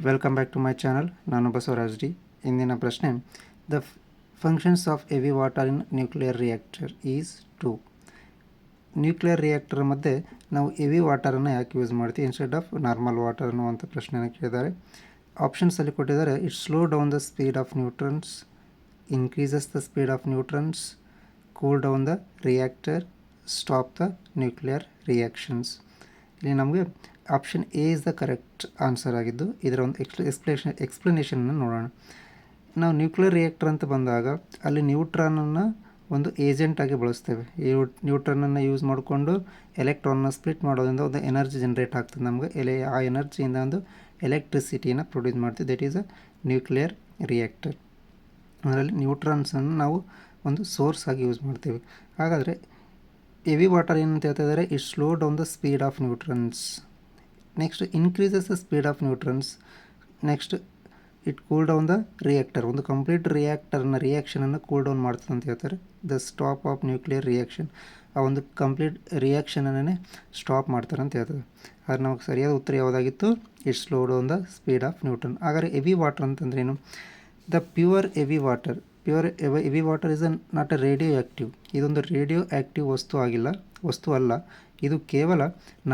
Welcome back to my channel. ನಾನು Basavaraj D. ಇಂದಿನ ಪ್ರಶ್ನೆ, the functions of heavy water in nuclear reactor is two. Nuclear reactor ಮಧ್ಯೆ ನಾವು heavy ವಾಟರನ್ನು ಯಾಕೆ use ಮಾಡ್ತೀವಿ ಇನ್ಸ್ಟೆಡ್ ಆಫ್ ನಾರ್ಮಲ್ ವಾಟರ್ ಅನ್ನುವಂಥ ಪ್ರಶ್ನೆಯನ್ನು ಕೇಳಿದ್ದಾರೆ. ಆಪ್ಷನ್ಸಲ್ಲಿ ಕೊಟ್ಟಿದ್ದಾರೆ, it slow down the speed of neutrons, increases the speed of neutrons, cool down the reactor, stop the nuclear reactions. ಇಲ್ಲಿ ನಮಗೆ option A is the correct answer ಆಗಿದ್ದು, ಇದರ ಒಂದು ಎಕ್ಸ್ಪ್ಲನೇಷನನ್ನು ನೋಡೋಣ. ನಾವು ನ್ಯೂಕ್ಲಿಯರ್ ರಿಯಾಕ್ಟರ್ ಅಂತ ಬಂದಾಗ ಅಲ್ಲಿ ನ್ಯೂಟ್ರಾನನ್ನು ಒಂದು ಏಜೆಂಟಾಗಿ ಬಳಸ್ತೇವೆ. ಈ ನ್ಯೂಟ್ರಾನನ್ನು ಯೂಸ್ ಮಾಡಿಕೊಂಡು ಎಲೆಕ್ಟ್ರಾನ್ನ ಸ್ಪ್ಲಿಟ್ ಮಾಡೋದ್ರಿಂದ ಒಂದು ಎನರ್ಜಿ ಜನರೇಟ್ ಆಗ್ತದೆ. ನಮಗೆ ಆ ಎನರ್ಜಿಯಿಂದ ಒಂದು ಎಲೆಕ್ಟ್ರಿಸಿಟಿಯನ್ನು ಪ್ರೊಡ್ಯೂಸ್ ಮಾಡ್ತೀವಿ. That is a nuclear reactor. ಅದರಲ್ಲಿ ನ್ಯೂಟ್ರಾನ್ಸನ್ನು ನಾವು ಒಂದು ಸೋರ್ಸ್ ಆಗಿ ಯೂಸ್ ಮಾಡ್ತೀವಿ. ಹಾಗಾದರೆ ಹೆವಿ ವಾಟರ್ ಏನಂತ ಹೇಳ್ತಾ ಇದ್ದಾರೆ, it slow down the speed of neutrons. Next increases the speed of neutrons. Next it cool down the reactor. ಒಂದು ಕಂಪ್ಲೀಟ್ ರಿಯಾಕ್ಟರ್ನ ರಿಯಾಕ್ಷನನ್ನು ಕೂಲ್ ಡೌನ್ ಮಾಡ್ತದೆ ಅಂತ ಹೇಳ್ತಾರೆ. The stop of nuclear reaction, ಆ ಒಂದು ಕಂಪ್ಲೀಟ್ ರಿಯಾಕ್ಷನನ್ನೇ ಸ್ಟಾಪ್ ಮಾಡ್ತಾರೆ ಅಂತ ಹೇಳ್ತದೆ. ಆದರೆ ನಮಗೆ ಸರಿಯಾದ ಉತ್ತರ ಯಾವುದಾಗಿತ್ತು, it slow down the speed of neutron. ಹಾಗಾದರೆ ಹೆವಿ ವಾಟರ್ ಅಂತಂದ್ರೆ ಏನು? The pure heavy water. Heavy water is not a radioactive. ಇದೊಂದು ರೇಡಿಯೋ ಆ್ಯಕ್ಟಿವ್ ವಸ್ತು ಅಲ್ಲ. ಇದು ಕೇವಲ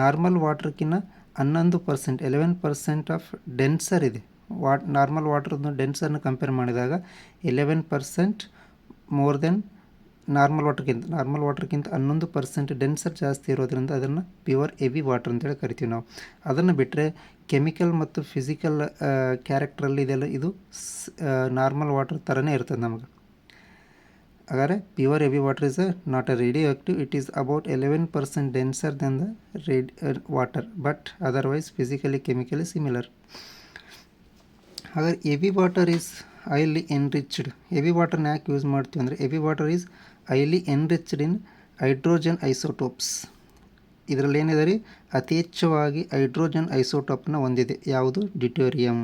ನಾರ್ಮಲ್ ವಾಟರ್ಕಿನ್ನ 11%, 11% ಆಫ್ ಡೆನ್ಸರ್ ಇದೆ. ನಾರ್ಮಲ್ ವಾಟರ್ದು ಡೆನ್ಸರ್ನ ಕಂಪೇರ್ ಮಾಡಿದಾಗ 11% ಮೋರ್ ದೆನ್ ನಾರ್ಮಲ್ ವಾಟರ್ಗಿಂತ 11% ಡೆನ್ಸರ್ ಜಾಸ್ತಿ ಇರೋದ್ರಿಂದ ಅದನ್ನು ಪ್ಯೂರ್ ಹೆವಿ ವಾಟರ್ ಅಂತೇಳಿ ಕರಿತೀವಿ ನಾವು. ಅದನ್ನು ಬಿಟ್ಟರೆ ಕೆಮಿಕಲ್ ಮತ್ತು ಫಿಸಿಕಲ್ ಕ್ಯಾರೆಕ್ಟ್ರಲ್ಲಿ ಇದೆಲ್ಲ ಇದು ನಾರ್ಮಲ್ ವಾಟರ್ ಥರನೇ ಇರ್ತದೆ ನಮಗೆ. ಹಾಗಾದರೆ pure heavy water is not a radioactive. It is about 11% denser than the water, but otherwise physically chemically similar. ಹಾಗಾದರೆ heavy water is highly enriched. Heavy ವಾಟರ್ನ ಯಾಕೆ ಯೂಸ್ ಮಾಡ್ತೀವಿ ಅಂದರೆ, heavy water is highly enriched in hydrogen isotopes. ಇದರಲ್ಲಿ ಏನಿದೆ ರೀ, ಅತಿ ಹೆಚ್ಚವಾಗಿ hydrogen ಐಸೋಟೋಪ್ನ ಹೊಂದಿದೆ. ಯಾವುದು? ಡ್ಯೂಟೇರಿಯಂ.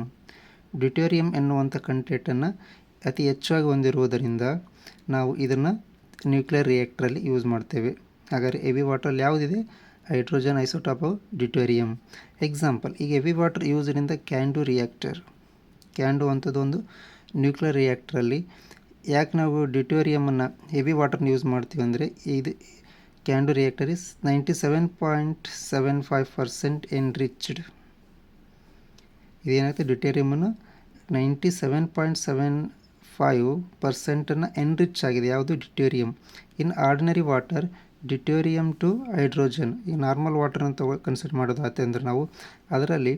ಡ್ಯೂಟೇರಿಯಂ ಎನ್ನುವಂಥ ಕಂಟೆಂಟನ್ನು ಅತಿ ಹೆಚ್ಚಾಗಿ ಹೊಂದಿರುವುದರಿಂದ ನಾವು ಇದನ್ನು ನ್ಯೂಕ್ಲಿಯರ್ ರಿಯಾಕ್ಟ್ರಲ್ಲಿ ಯೂಸ್ ಮಾಡ್ತೇವೆ. ಹಾಗಾದರೆ ಹೆವಿ ವಾಟರಲ್ಲಿ ಯಾವುದಿದೆ? Hydrogen isotope of deuterium. Example, ಈಗ ಹೆವಿ ವಾಟರ್ ಯೂಸ್ನಿಂದ ಕ್ಯಾಂಡು ರಿಯಾಕ್ಟರ್. ಕ್ಯಾಂಡು ಅಂಥದ್ದು ಒಂದು ನ್ಯೂಕ್ಲಿಯರ್ ರಿಯಾಕ್ಟ್ರಲ್ಲಿ ಯಾಕೆ ನಾವು ಡ್ಯೂಟೇರಿಯಮನ್ನು ಹೆವಿ ವಾಟರ್ನ ಯೂಸ್ ಮಾಡ್ತೀವಿ ಅಂದರೆ, ಇದು ಕ್ಯಾಂಡು ರಿಯಾಕ್ಟರ್ ಇಸ್ 97.75% ಎನ್ರಿಚ್ಡ್. ಇದೇನಾಗುತ್ತೆ, ಡ್ಯೂಟೇರಿಯಮನ್ನು 97.75% ಎನ್ರಿಚ್ ಆಗಿದೆ. ಯಾವುದು? Deuterium. In ordinary water, deuterium to hydrogen. ಈ ನಾರ್ಮಲ್ ವಾಟರ್ ಅಂತ ಕನ್ಸಿಡರ್ ಮಾಡೋದಾಯ್ತು ಅಂದರೆ ನಾವು ಅದರಲ್ಲಿ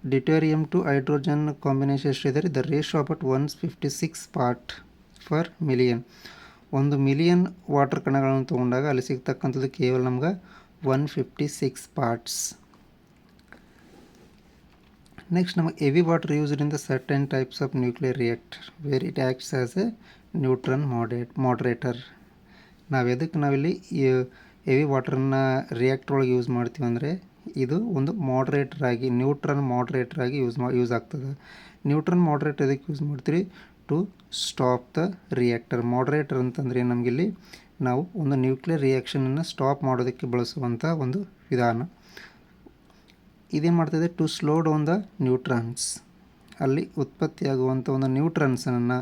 ಡ್ಯೂಟೇರಿಯಂ ಟು ಹೈಡ್ರೋಜನ್ ಕಾಂಬಿನೇಷನ್ ಎಷ್ಟಿದೆ? The ratio about 156 part per million. 1 million water ಕಣಗಳನ್ನು ತೊಗೊಂಡಾಗ ಅಲ್ಲಿ ಸಿಗ್ತಕ್ಕಂಥದ್ದು ಕೇವಲ ನಮ್ಗೆ 156 ಪಾರ್ಟ್ಸ್. ನೆಕ್ಸ್ಟ್ ನಮಗೆ ಹೆವಿ ವಾಟರ್ ಯೂಸ್ರಿಂದ certain types of nuclear reactor where it acts as a neutron moderator. ನಾವಿಲ್ಲಿ ಹೆವಿ ವಾಟರ್ನ ರಿಯಾಕ್ಟರ್ ಒಳಗೆ ಯೂಸ್ ಮಾಡ್ತೀವಿ ಅಂದರೆ, ಇದು ಒಂದು ನ್ಯೂಟ್ರನ್ ಮಾಡ್ರೇಟರ್ ಆಗಿ ಯೂಸ್ ಆಗ್ತದೆ. ನ್ಯೂಟ್ರನ್ ಮಾಡ್ರೇಟರ್ ಇದಕ್ಕೆ ಯೂಸ್ ಮಾಡ್ತೀವಿ to stop the reactor. Moderator ಅಂತಂದರೆ ನಮಗಿಲ್ಲಿ ನಾವು ಒಂದು ನ್ಯೂಕ್ಲಿಯರ್ ರಿಯಾಕ್ಷನನ್ನು ಸ್ಟಾಪ್ ಮಾಡೋದಕ್ಕೆ ಬಳಸುವಂಥ ಒಂದು ವಿಧಾನ. ಇದೇನು ಮಾಡ್ತದೆ? To slow down the neutrons. ಅಲ್ಲಿ ಉತ್ಪತ್ತಿಯಾಗುವಂಥ ಒಂದು ನ್ಯೂಟ್ರನ್ಸನ್ನು,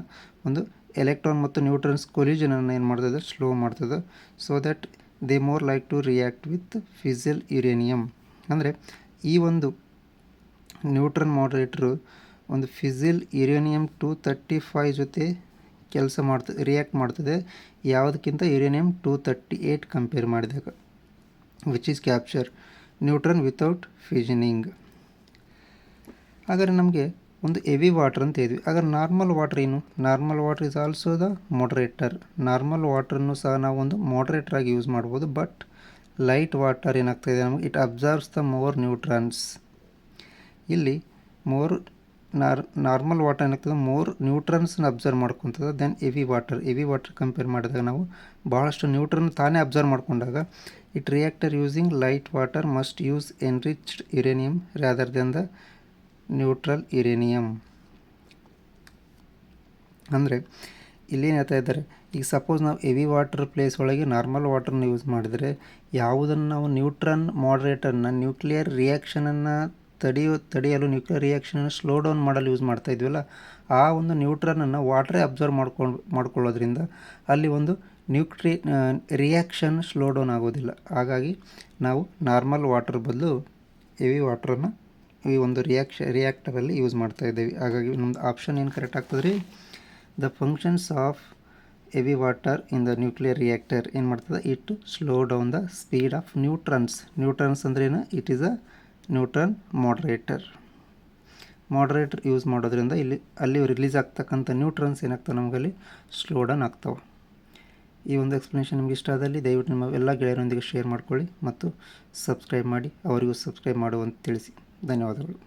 ಒಂದು ಎಲೆಕ್ಟ್ರಾನ್ ಮತ್ತು ನ್ಯೂಟ್ರನ್ಸ್ ಕೊಲ್ಯೂಷನನ್ನು ಏನು ಮಾಡ್ತದೆ? ಸ್ಲೋ ಮಾಡ್ತದೆ. So that they more like to react with fissile uranium. ಅಂದರೆ ಈ ಒಂದು ನ್ಯೂಟ್ರನ್ ಮಾಡ್ರೇಟ್ರು ಒಂದು ಫಿಸಿಲ್ ಯುರೇನಿಯಂ 235 ಜೊತೆ ರಿಯಾಕ್ಟ್ ಮಾಡ್ತದೆ. ಯಾವುದಕ್ಕಿಂತ ಯುರೇನಿಯಂ 238 ಕಂಪೇರ್ ಮಾಡಿದಾಗ, which is capture neutron without ಫ್ಯೂಷನಿಂಗ್. ಹಾಗಾದರೆ ನಮಗೆ ಒಂದು ಹೆವಿ ವಾಟರ್ ಅಂತ ಇದ್ವಿ. ಹಾಗಾದ್ರೆ ನಾರ್ಮಲ್ ವಾಟರ್ ಏನು? Normal water is also the moderator. Normal ವಾಟರನ್ನು ಸಹ ನಾವು ಒಂದು ಮಾಡ್ರೇಟರ್ ಆಗಿ ಯೂಸ್ ಮಾಡ್ಬೋದು. ಬಟ್ ಲೈಟ್ ವಾಟರ್ ಏನಾಗ್ತಾಯಿದೆ ನಮಗೆ? It absorbs the more neutrons. ಇಲ್ಲಿ ನಾರ್ಮಲ್ ವಾಟರ್ ಏನಾಗ್ತದೆ? ಮೋರ್ ನ್ಯೂಟ್ರನ್ಸ್ನ ಅಬ್ಸರ್ವ್ ಮಾಡ್ಕೊತದೆ ದೆನ್ ಹೆವಿ ವಾಟರ್ ಕಂಪೇರ್ ಮಾಡಿದಾಗ ನಾವು ಭಾಳಷ್ಟು ನ್ಯೂಟ್ರನ್ ತಾನೇ ಅಬ್ಸರ್ವ್ ಮಾಡ್ಕೊಂಡಾಗ it reactor using light water must use enriched uranium rather than the neutral uranium. ಅಂದರೆ ಇಲ್ಲೇನು ಹೇಳ್ತಾ ಇದ್ದಾರೆ, ಈಗ ಸಪೋಸ್ ನಾವು ಹೆವಿ ವಾಟರ್ ಪ್ಲೇಸ್ ಒಳಗೆ ನಾರ್ಮಲ್ ವಾಟರ್ನ ಯೂಸ್ ಮಾಡಿದರೆ ಯಾವುದನ್ನು ನಾವು ನ್ಯೂಟ್ರನ್ ಮಾಡ್ರೇಟರ್ನ ನ್ಯೂಕ್ಲಿಯರ್ ರಿಯಾಕ್ಷನನ್ನು ತಡೆಯಲು ನ್ಯೂಕ್ಲಿಯರ್ ರಿಯಾಕ್ಷನನ್ನು ಸ್ಲೋ ಡೌನ್ ಮಾಡಲು ಯೂಸ್ ಮಾಡ್ತಾ ಇದ್ವಲ್ಲ, ಆ ಒಂದು ನ್ಯೂಟ್ರನನ್ನು ವಾಟ್ರೇ ಅಬ್ಸರ್ವ್ ಮಾಡ್ಕೊಳ್ಳೋದ್ರಿಂದ ಅಲ್ಲಿ ಒಂದು ರಿಯಾಕ್ಷನ್ ಸ್ಲೋ ಡೌನ್ ಆಗೋದಿಲ್ಲ. ಹಾಗಾಗಿ ನಾವು ನಾರ್ಮಲ್ ವಾಟರ್ ಬದಲು ಹೆವಿ ವಾಟ್ರನ್ನು ಈ ಒಂದು ರಿಯಾಕ್ಟರಲ್ಲಿ ಯೂಸ್ ಮಾಡ್ತಾ ಇದ್ದೇವೆ. ಹಾಗಾಗಿ ನಮ್ಮದು ಆಪ್ಷನ್ ಏನು ಕರೆಕ್ಟ್ ಆಗ್ತದೆ ರೀ? The functions of heavy water in the nuclear reactor ಏನು ಮಾಡ್ತದೆ? It slow down the speed of neutrons ಅಂದ್ರೇನು? It is a neutron moderator use ಮಾಡೋದ್ರಿಂದ ಅಲ್ಲಿ ರಿಲೀಸ್ ಆಗ್ತಕ್ಕಂಥ ನ್ಯೂಟ್ರನ್ಸ್ ಏನಾಗ್ತವೆ ನಮಗಲ್ಲಿ ಸ್ಲೋ ಡೌನ್ ಆಗ್ತವೆ. ಈ ಒಂದು ಎಕ್ಸ್ಪ್ಲನೇಷನ್ ನಿಮ್ಗೆ ಇಷ್ಟ ಆದಲ್ಲಿ ದಯವಿಟ್ಟು ನಿಮ್ಮ ಎಲ್ಲ ಗೆಳೆಯರೊಂದಿಗೆ ಶೇರ್ ಮಾಡ್ಕೊಳ್ಳಿ ಮತ್ತು ಸಬ್ಸ್ಕ್ರೈಬ್ ಮಾಡಿ, ಅವರಿಗೂ ಸಬ್ಸ್ಕ್ರೈಬ್ ಮಾಡುವಂತ ತಿಳಿಸಿ. ಧನ್ಯವಾದಗಳು.